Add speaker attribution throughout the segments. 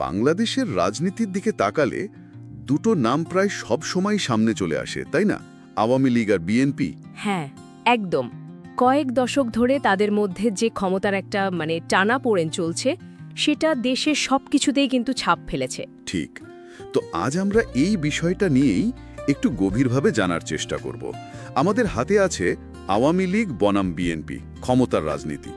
Speaker 1: বাংলাদেশের রাজনীতির দিকে তাকালে দুটো নাম প্রায় সব সময় সামনে চলে আসে, তাই না? আওয়ামী লীগ আর বিএনপি।
Speaker 2: হ্যাঁ, একদম। কয়েক দশক ধরে তাদের মধ্যে যে ক্ষমতার একটা টানাপোড়েন চলছে, সেটা দেশের সবকিছুতেই কিন্তু ছাপ ফেলেছে।
Speaker 1: ঠিক। তো আজ আমরা এই বিষয়টা নিয়েই একটু গভীরভাবে জানার চেষ্টা করব। আমাদের হাতে আছে আওয়ামী লীগ বনাম বিএনপি, ক্ষমতার রাজনীতি।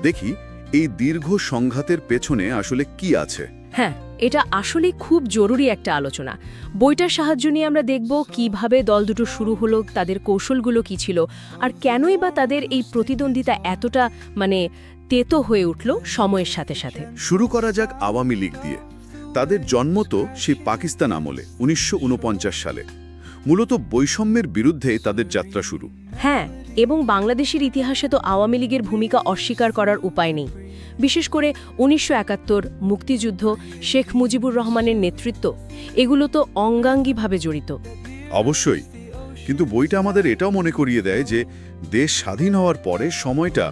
Speaker 1: দেখি এই দীর্ঘ সংঘাতের পেছনে আসলে কি আছে।
Speaker 2: হ্যাঁ, এটা আসলে খুব জরুরি একটা আলোচনা। বইটার সাহায্য নিয়ে আমরা দেখব কিভাবে দল দুটো শুরু হলো, তাদের কৌশলগুলো কি ছিল, আর কেনই বা তাদের এই প্রতিদ্বন্দ্বিতা এতটা তেতো হয়ে উঠল সময়ের সাথে সাথে।
Speaker 1: শুরু করা যাক আওয়ামী লীগ দিয়ে। তাদের জন্ম তো সেই পাকিস্তান আমলে ১৯৪৯ সালে। মূলত বৈষম্যের বিরুদ্ধে তাদের যাত্রা শুরু।
Speaker 2: হ্যাঁ, এবং বাংলাদেশের ইতিহাসে তো আওয়ামী লীগের ভূমিকা অস্বীকার করার উপায় নেই। বিশেষ করে ১৯৭১ মুক্তিযুদ্ধ, শেখ মুজিবুর রহমানের নেতৃত্ব, এগুলো তো অঙ্গাঙ্গিভাবে জড়িত।
Speaker 1: অবশ্যই। কিন্তু বইটা আমাদের এটাও মনে করিয়ে দেয় যে দেশ স্বাধীন হওয়ার পরে সময়টা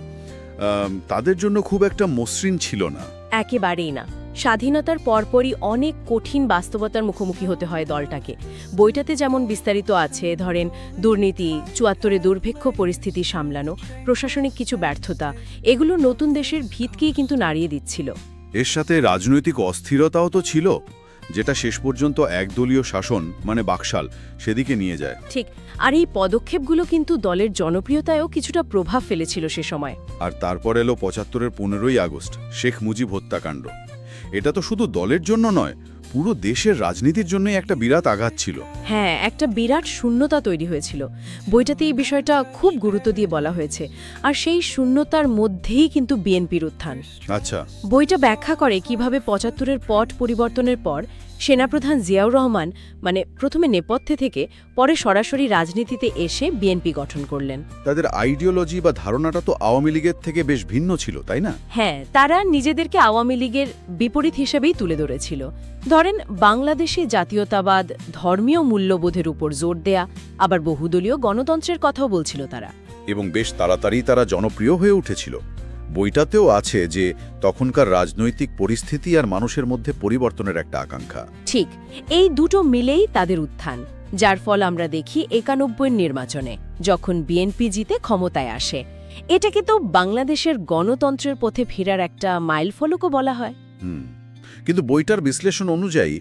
Speaker 1: তাদের জন্য খুব একটা মসৃণ ছিল না।
Speaker 2: একেবারেই না। স্বাধীনতার পরপরই অনেক কঠিন বাস্তবতার মুখোমুখি হতে হয় দলটাকে। বইটাতে যেমন বিস্তারিত আছে, ধরেন দুর্নীতি, ৭৪ দুর্ভিক্ষ পরিস্থিতি সামলানো, প্রশাসনিক কিছু ব্যর্থতা, এগুলো নতুন দেশের ভিতকেই কিন্তু নাড়িয়ে দিচ্ছিল।
Speaker 1: এর সাথে রাজনৈতিক অস্থিরতাও তো ছিল, যেটা শেষ পর্যন্ত একদলীয় শাসন বাকশাল সেদিকে নিয়ে যায়।
Speaker 2: ঠিক। আর এই পদক্ষেপগুলো কিন্তু দলের জনপ্রিয়তায়ও কিছুটা প্রভাব ফেলেছিল সে সময়।
Speaker 1: আর তারপর এলো ৭৫-এর ১৫ই আগস্ট, শেখ মুজিব হত্যাকাণ্ড। এটা তো শুধু দলের জন্য নয়, পুরো দেশের রাজনীতির জন্যই একটা বিরাট আঘাত ছিল।
Speaker 2: হ্যাঁ, একটা বিরাট শূন্যতা তৈরি হয়েছিল। বইটাতে এই বিষয়টা খুব গুরুত্ব দিয়ে বলা হয়েছে। আর সেই শূন্যতার মধ্যেই কিন্তু বিএনপির উত্থান।
Speaker 1: আচ্ছা।
Speaker 2: বইটা ব্যাখ্যা করে কিভাবে ৭৫-এর পট পরিবর্তনের পর সেনাপ্রধান জিয়াউর রহমান প্রথমে নেপথ্যে থেকে পরে সরাসরি রাজনীতিতে এসে বিএনপি গঠন করলেন।
Speaker 1: তাদের আইডিওলজি বা ধারণাটা তো আওয়ামী লীগের থেকে বেশ ভিন্ন ছিল, তাই না?
Speaker 2: হ্যাঁ, তারা নিজেদেরকে আওয়ামী লীগের বিপরীত হিসেবেই তুলে ধরেছিল। ধরেন, বাংলাদেশে জাতীয়তাবাদ, ধর্মীয় মূল্যবোধের উপর জোর দেয়া, আবার বহুদলীয় গণতন্ত্রের কথাও বলছিল তারা।
Speaker 1: এবং বেশ তাড়াতাড়ি তারা জনপ্রিয় হয়ে উঠেছিল। বইটাতেও আছে যে তখনকার রাজনৈতিক পরিস্থিতি আর মানুষের মধ্যে পরিবর্তনের একটা আকাঙ্ক্ষা।
Speaker 2: ঠিক, এই দুটো মিলেই তাদের উত্থান, যার ফল আমরা দেখি ৯১-এর নির্বাচনে, যখন বিএনপি জিতে ক্ষমতায় আসে। এটাকে তো বাংলাদেশের গণতন্ত্রের পথে ফেরার একটা মাইলফলকও বলা হয়।
Speaker 1: কিন্তু বইটার বিশ্লেষণ অনুযায়ী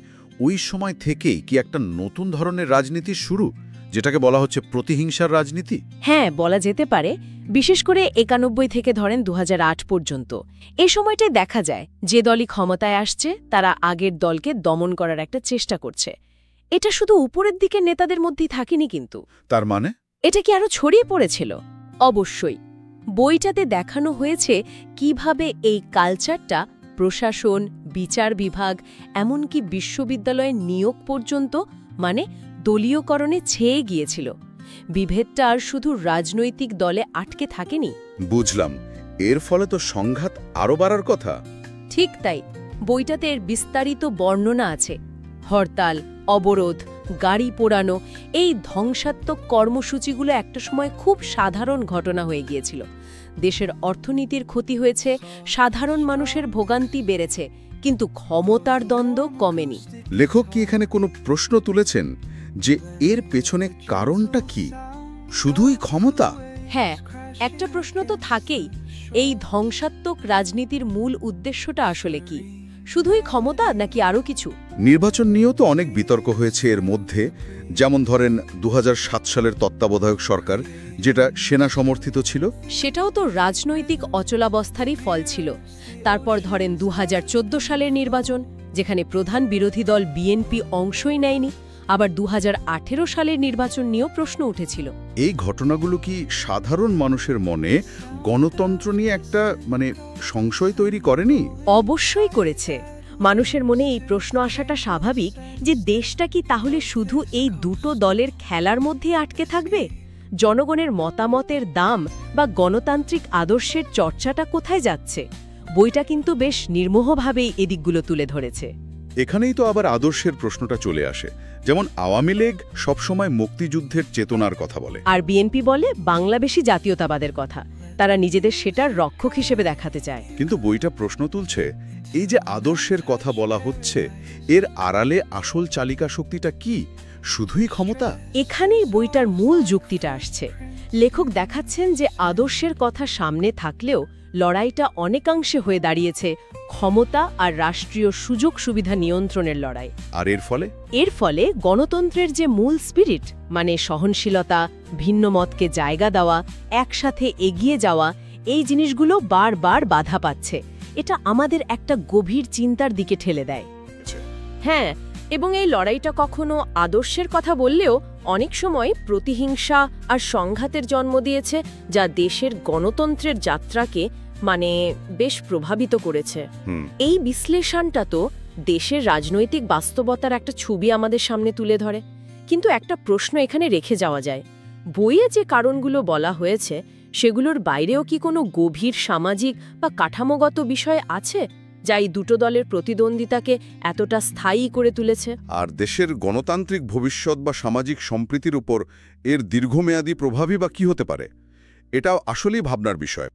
Speaker 1: ওই সময় থেকেই কি একটা নতুন ধরনের রাজনীতির শুরু, যেটাকে বলা হচ্ছে প্রতিহিংসার রাজনীতি?
Speaker 2: হ্যাঁ, বলা যেতে পারে। বিশেষ করে ৯১ থেকে ধরেন ২০০৮ পর্যন্ত এই সময়টাই দেখা যায় যে দলই ক্ষমতায় আসছে তারা আগের দলকে দমন করার একটা চেষ্টা করছে। এটা শুধু উপরের দিকে নেতাদের মধ্যেই থাকেনি কিন্তু।
Speaker 1: তার মানে
Speaker 2: এটা কি আরো ছড়িয়ে পড়েছিল? অবশ্যই। বইটাতে দেখানো হয়েছে কিভাবে এই কালচারটা প্রশাসন, বিচার বিভাগ, এমনকি বিশ্ববিদ্যালয়ের নিয়োগ পর্যন্ত দলীয়করণে ছেয়ে গিয়েছিল। বিভেদটা আর শুধু রাজনৈতিক দলে আটকে থাকেনি।
Speaker 1: বুঝলাম। এর ফলে তো সংঘাত আরও বাড়ার কথা।
Speaker 2: ঠিক তাই। বইটাতে এর বিস্তারিত বর্ণনা আছে। হরতাল, অবরোধ, গাড়ি পোড়ানো, এই ধ্বংসাত্মক কর্মসূচিগুলো একটা সময় খুব সাধারণ ঘটনা হয়ে গিয়েছিল। দেশের অর্থনীতির ক্ষতি হয়েছে, সাধারণ মানুষের ভোগান্তি বেড়েছে, কিন্তু ক্ষমতার দ্বন্দ্ব কমেনি।
Speaker 1: লেখক কি এখানে কোনো প্রশ্ন তুলেছেন যে এর পেছনে কারণটা কি? শুধুই ক্ষমতা?
Speaker 2: হ্যাঁ, একটা প্রশ্ন তো থাকেই। এই ধ্বংসাত্মক রাজনীতির মূল উদ্দেশ্যটা আসলে কি? শুধুই ক্ষমতা নাকি আরও কিছু?
Speaker 1: নির্বাচন নিয়েও তো অনেক বিতর্ক হয়েছে এর মধ্যে। যেমন ধরেন ২০০৭ সালের তত্ত্বাবধায়ক সরকার, যেটা সেনা সমর্থিত ছিল।
Speaker 2: সেটাও তো রাজনৈতিক অচলাবস্থারই ফল ছিল। তারপর ধরেন ২০১৪ সালের নির্বাচন, যেখানে প্রধান বিরোধী দল বিএনপি অংশই নেয়নি। আবার ২০১৮ সালের নির্বাচন নিয়েও প্রশ্ন উঠেছিল।
Speaker 1: এই ঘটনাগুলো কি সাধারণ মানুষের মনে গণতন্ত্র নিয়ে একটা সংশয় তৈরি করেনি?
Speaker 2: অবশ্যই করেছে। মানুষের মনে এই প্রশ্ন আসাটা স্বাভাবিক যে দেশটা কি তাহলে শুধু এই দুটো দলের খেলার মধ্যে আটকে থাকবে? জনগণের মতামতের দাম বা গণতান্ত্রিক আদর্শের চর্চাটা কোথায় যাচ্ছে? বইটা কিন্তু বেশ নির্মোহভাবেই এদিকগুলো তুলে ধরেছে।
Speaker 1: এখানেই তো আবার আদর্শের প্রশ্নটা চলে আসে। যেমন আওয়ামী লীগ সবসময় মুক্তিযুদ্ধের চেতনার কথা বলে,
Speaker 2: আর বিএনপি বলে বাংলাদেশী জাতীয়তাবাদের কথা। তারা নিজেদের সেটার রক্ষক হিসেবে দেখাতে চায়।
Speaker 1: কিন্তু বইটা প্রশ্ন তুলছে এই যে আদর্শের কথা বলা হচ্ছে, এর আড়ালে আসল চালিকা শক্তিটা কি? শুধুই ক্ষমতা?
Speaker 2: এখানেই বইটার মূল যুক্তিটা আসছে। লেখক দেখাচ্ছেন যে আদর্শের কথা সামনে থাকলেও লড়াইটা অনেকাংশে হয়ে দাঁড়িয়েছে ক্ষমতা আর রাষ্ট্রীয় সুযোগ সুবিধা নিয়ন্ত্রণের লড়াই।
Speaker 1: আর এর ফলে?
Speaker 2: এর ফলে গণতন্ত্রের যে মূল স্পিরিট, মানে সহনশীলতা, ভিন্ন মতকে জায়গা দেওয়া, একসাথে এগিয়ে যাওয়া, এই জিনিসগুলো বারবার বাধা পাচ্ছে। এটা আমাদের একটা গভীর চিন্তার দিকে ঠেলে দেয়। হ্যাঁ, এবং এই লড়াইটা কখনো আদর্শের কথা বললেও অনেক সময় প্রতিহিংসা আর সংঘাতের জন্ম দিয়েছে, যা দেশের গণতন্ত্রের যাত্রাকে বেশ প্রভাবিত করেছে। এই বিশ্লেষণটা তো দেশের রাজনৈতিক বাস্তবতার একটা ছবি আমাদের সামনে তুলে ধরে। কিন্তু একটা প্রশ্ন এখানে রেখে যাওয়া যায়, বইয়ে যে কারণগুলো বলা হয়েছে সেগুলোর বাইরেও কি কোনো গভীর সামাজিক বা কাঠামোগত বিষয় আছে যা এই দুটো দলের প্রতিদ্বন্দ্বিতাকে এতটা স্থায়ী করে তুলেছে?
Speaker 1: আর দেশের গণতান্ত্রিক ভবিষ্যৎ বা সামাজিক সম্প্রীতির উপর এর দীর্ঘমেয়াদী প্রভাবই বা কি হতে পারে? এটাও আসলেই ভাবনার বিষয়।